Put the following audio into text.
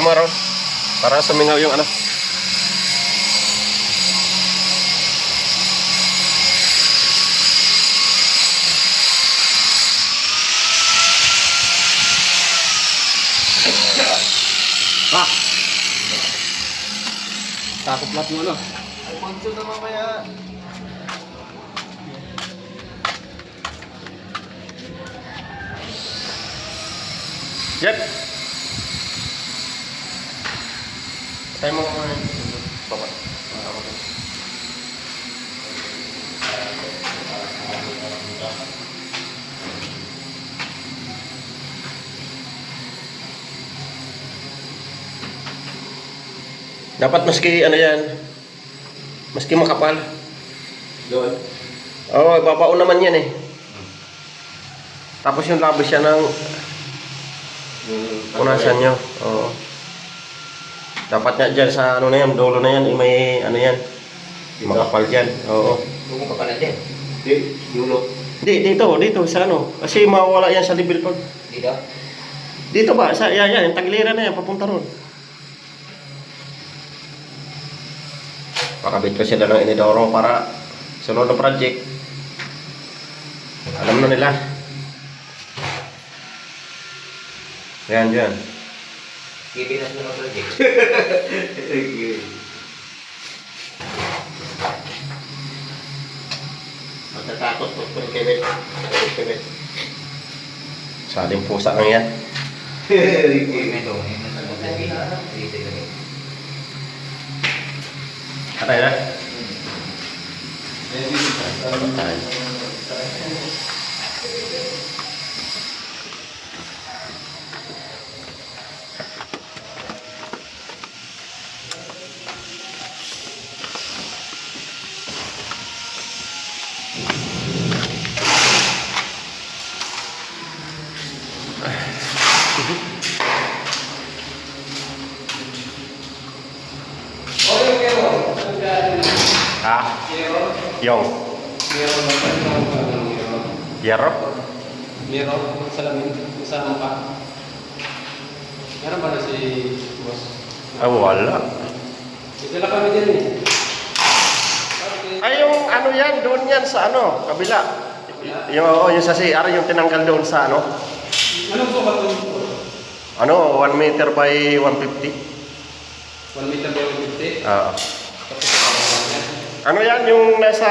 mo ron. Para sumingaw yung ano. Ah! Takot lahat mo ano. Ay, poncho na mamaya. Jet! Tayo mo naman yung baba. Dapat maski ano yan, maski makapal. Doon. Oo, babaon naman yan eh. Tapos yung labis siya ng punasan nyo. Oo. Dapat nga dyan sa ano na yan, dulo na yan, may ano yan. Makapal dyan. Oo. Kung ka pala din. Di, dulo. Dito sa ano. Kasi mawala yan sa libil ko. Dito? Dito ba? Yan, yung taglira na yan, papunta ron. Pakabit ko sila ng inidoro para sunod na project. Alam na nila. Yan, dyan. Hindi na sunod project. Matatakot po pero kibit. Sa ating pusa lang yan. Atay na? Atay. Ha? Yung Yero? Meron salamin sa pa. Meron ba na si boss? Ah, wala. Ito lang kami din eh. Ay, yung ano yan, doon yan sa ano, kabila. Yung sa CR, yung tinanggal doon sa ano. Anong po ba ito? Ano, 1 meter by 150. 1 meter by 150? Oo. Tapos ito Ano yan, yung nasa